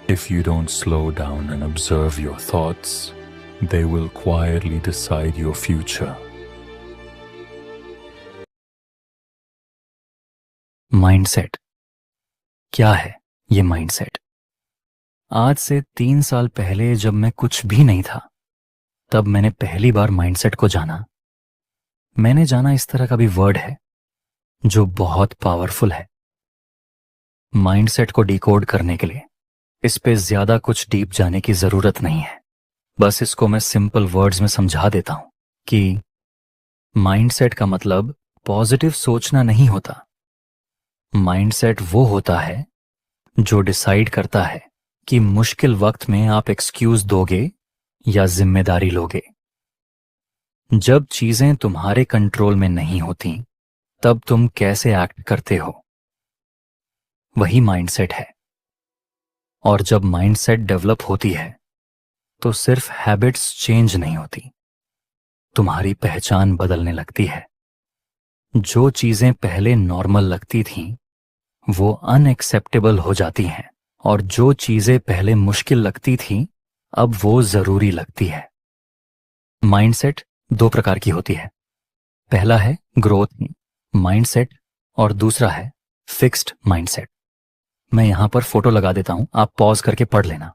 If you don't slow down and observe your thoughts, they will quietly decide your future. Mindset क्या है ये mindset? आज से 3 साल पहले जब मैं कुछ भी नहीं था, तब मैंने पहली बार माइंडसेट को जाना। मैंने जाना इस तरह का भी वर्ड है जो बहुत पावरफुल है। माइंडसेट को डिकोड करने के लिए इस पे ज्यादा कुछ डीप जाने की जरूरत नहीं है। बस इसको मैं सिंपल वर्ड्स में समझा देता हूं कि माइंडसेट का मतलब पॉजिटिव सोचना नहीं होता। माइंडसेट वो होता है जो डिसाइड करता है कि मुश्किल वक्त में आप एक्सक्यूज दोगे या जिम्मेदारी लोगे। जब चीजें तुम्हारे कंट्रोल में नहीं होती, तब तुम कैसे एक्ट करते हो, वही माइंडसेट है। और जब माइंडसेट डेवलप होती है तो सिर्फ हैबिट्स चेंज नहीं होती, तुम्हारी पहचान बदलने लगती है। जो चीजें पहले नॉर्मल लगती थीं, वो अनएक्सेप्टेबल हो जाती हैं, और जो चीजें पहले मुश्किल लगती थीं, अब वो जरूरी लगती है। माइंडसेट 2 प्रकार की होती है। पहला है ग्रोथ माइंडसेट और दूसरा है फिक्स्ड माइंडसेट। मैं यहां पर फोटो लगा देता हूं, आप पॉज करके पढ़ लेना।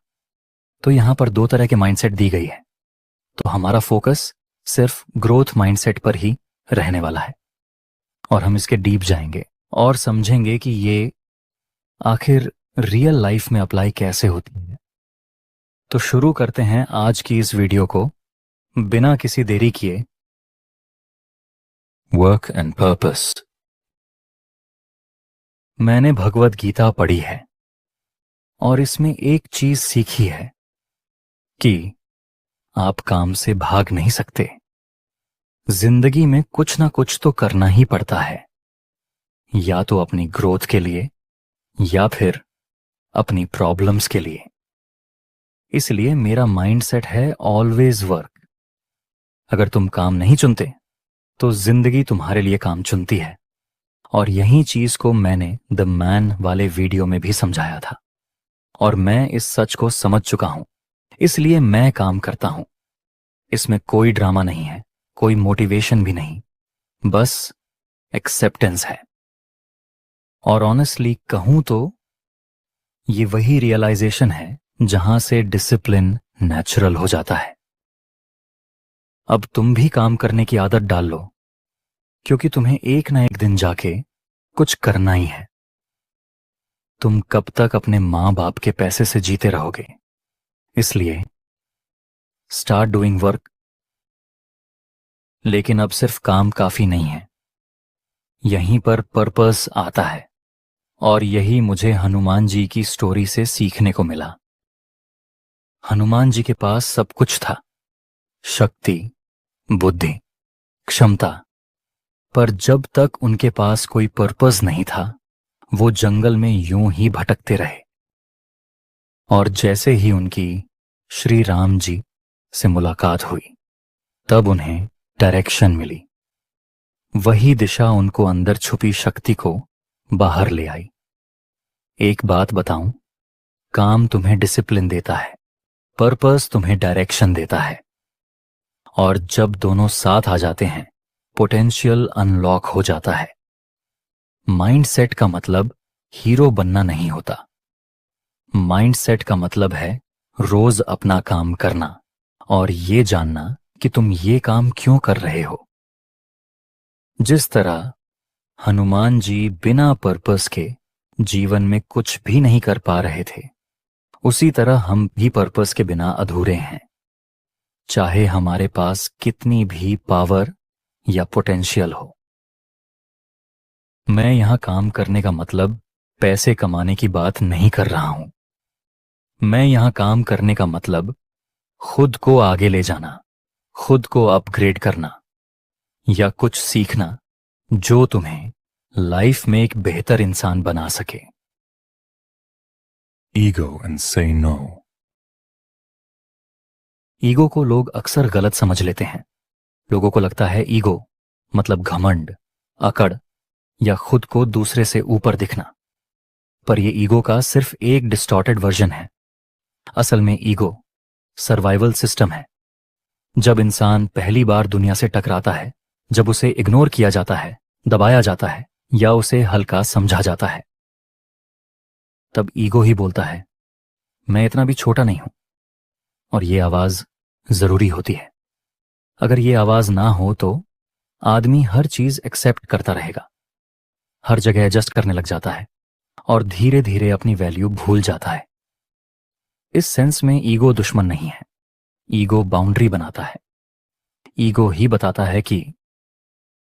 तो यहां पर 2 तरह के माइंडसेट दी गई है, तो हमारा फोकस सिर्फ ग्रोथ माइंडसेट पर ही रहने वाला है, और हम इसके डीप जाएंगे और समझेंगे कि ये आखिर रियल लाइफ में अप्लाई कैसे होती है। तो शुरू करते हैं आज की इस वीडियो को बिना किसी देरी किए। Work and purpose. मैंने भगवत गीता पढ़ी है और इसमें एक चीज सीखी है कि आप काम से भाग नहीं सकते। जिंदगी में कुछ ना कुछ तो करना ही पड़ता है, या तो अपनी ग्रोथ के लिए या फिर अपनी प्रॉब्लम्स के लिए। इसलिए मेरा माइंडसेट है ऑलवेज वर्क। अगर तुम काम नहीं चुनते तो जिंदगी तुम्हारे लिए काम चुनती है, और यही चीज को मैंने द मैन वाले वीडियो में भी समझाया था, और मैं इस सच को समझ चुका हूं, इसलिए मैं काम करता हूं। इसमें कोई ड्रामा नहीं है, कोई मोटिवेशन भी नहीं, बस एक्सेप्टेंस है। और ऑनेस्टली कहूं तो ये वही रियलाइजेशन है जहां से डिसिप्लिन नेचुरल हो जाता है। अब तुम भी काम करने की आदत डाल लो, क्योंकि तुम्हें एक ना एक दिन जाके कुछ करना ही है। तुम कब तक अपने मां बाप के पैसे से जीते रहोगे? इसलिए स्टार्ट डूइंग वर्क। लेकिन अब सिर्फ काम काफी नहीं है, यहीं पर पर्पस आता है, और यही मुझे हनुमान जी की स्टोरी से सीखने को मिला। हनुमान जी के पास सब कुछ था, शक्ति, बुद्धि, क्षमता, पर जब तक उनके पास कोई पर्पस नहीं था, वो जंगल में यूं ही भटकते रहे। और जैसे ही उनकी श्री राम जी से मुलाकात हुई, तब उन्हें डायरेक्शन मिली। वही दिशा उनको अंदर छुपी शक्ति को बाहर ले आई। एक बात बताऊं, काम तुम्हें डिसिप्लिन देता है, पर्पस तुम्हें डायरेक्शन देता है, और जब दोनों साथ आ जाते हैं, पोटेंशियल अनलॉक हो जाता है। माइंडसेट का मतलब हीरो बनना नहीं होता। माइंडसेट का मतलब है रोज अपना काम करना और ये जानना कि तुम ये काम क्यों कर रहे हो। जिस तरह हनुमान जी बिना पर्पस के जीवन में कुछ भी नहीं कर पा रहे थे, उसी तरह हम भी पर्पस के बिना अधूरे हैं, चाहे हमारे पास कितनी भी पावर या पोटेंशियल हो। मैं यहां काम करने का मतलब पैसे कमाने की बात नहीं कर रहा हूं। मैं यहां काम करने का मतलब खुद को आगे ले जाना, खुद को अपग्रेड करना, या कुछ सीखना जो तुम्हें लाइफ में एक बेहतर इंसान बना सके। Ego and say no. Ego को लोग अक्सर गलत समझ लेते हैं। लोगों को लगता है ईगो मतलब घमंड, अकड़, या खुद को दूसरे से ऊपर दिखना। पर यह ईगो का सिर्फ एक डिस्टॉर्टेड वर्जन है। असल में ईगो सर्वाइवल सिस्टम है। जब इंसान पहली बार दुनिया से टकराता है, जब उसे इग्नोर किया जाता है, दबाया जाता है या उसे हल्का समझा जाता है, तब ईगो ही बोलता है, मैं इतना भी छोटा नहीं हूं। और ये आवाज जरूरी होती है। अगर ये आवाज ना हो तो आदमी हर चीज एक्सेप्ट करता रहेगा, हर जगह एडजस्ट करने लग जाता है और धीरे धीरे अपनी वैल्यू भूल जाता है। इस सेंस में ईगो दुश्मन नहीं है, ईगो बाउंड्री बनाता है। ईगो ही बताता है कि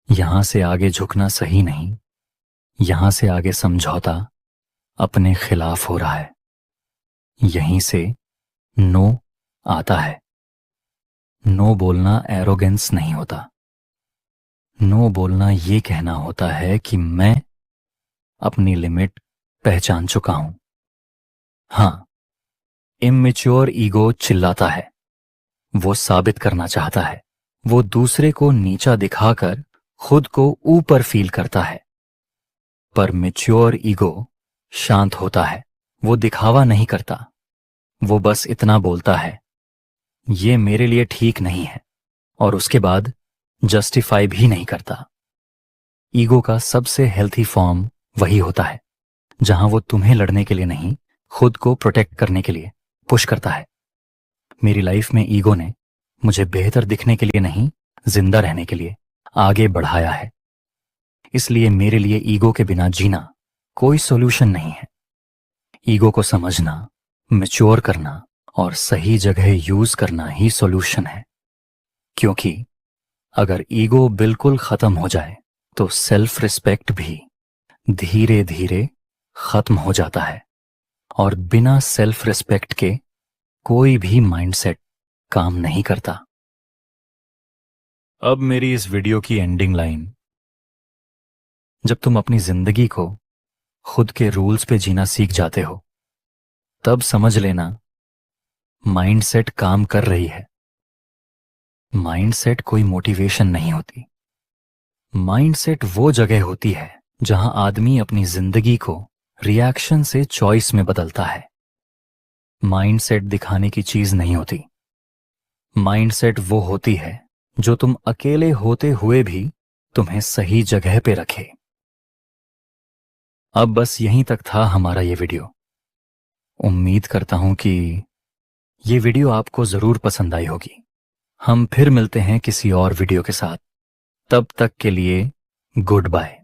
यहां से आगे झुकना सही नहीं, यहां से आगे समझौता अपने खिलाफ हो रहा है, यहीं से नो आता है। नो बोलना एरोगेंस नहीं होता। नो बोलना ये कहना होता है कि मैं अपनी लिमिट पहचान चुका हूं। हां, इमेच्योर ईगो चिल्लाता है, वो साबित करना चाहता है, वो दूसरे को नीचा दिखाकर खुद को ऊपर फील करता है। पर मैच्योर ईगो शांत होता है, वो दिखावा नहीं करता, वो बस इतना बोलता है, ये मेरे लिए ठीक नहीं है, और उसके बाद जस्टिफाई भी नहीं करता। ईगो का सबसे हेल्थी फॉर्म वही होता है जहां वो तुम्हें लड़ने के लिए नहीं, खुद को प्रोटेक्ट करने के लिए पुश करता है। मेरी लाइफ में ईगो ने मुझे बेहतर दिखने के लिए नहीं, जिंदा रहने के लिए आगे बढ़ाया है। इसलिए मेरे लिए ईगो के बिना जीना कोई सॉल्यूशन नहीं है। ईगो को समझना, मैच्योर करना और सही जगह यूज करना ही सॉल्यूशन है। क्योंकि अगर ईगो बिल्कुल खत्म हो जाए तो सेल्फ रिस्पेक्ट भी धीरे धीरे खत्म हो जाता है, और बिना सेल्फ रिस्पेक्ट के कोई भी माइंडसेट काम नहीं करता। अब मेरी इस वीडियो की एंडिंग लाइन। जब तुम अपनी जिंदगी को खुद के रूल्स पे जीना सीख जाते हो, तब समझ लेना माइंडसेट काम कर रही है। माइंडसेट कोई मोटिवेशन नहीं होती। माइंडसेट वो जगह होती है जहां आदमी अपनी जिंदगी को रिएक्शन से चॉइस में बदलता है। माइंडसेट दिखाने की चीज नहीं होती। माइंडसेट वो होती है जो तुम अकेले होते हुए भी तुम्हें सही जगह पे रखे। अब बस यहीं तक था हमारा ये वीडियो। उम्मीद करता हूं कि ये वीडियो आपको जरूर पसंद आई होगी। हम फिर मिलते हैं किसी और वीडियो के साथ। तब तक के लिए गुड बाय।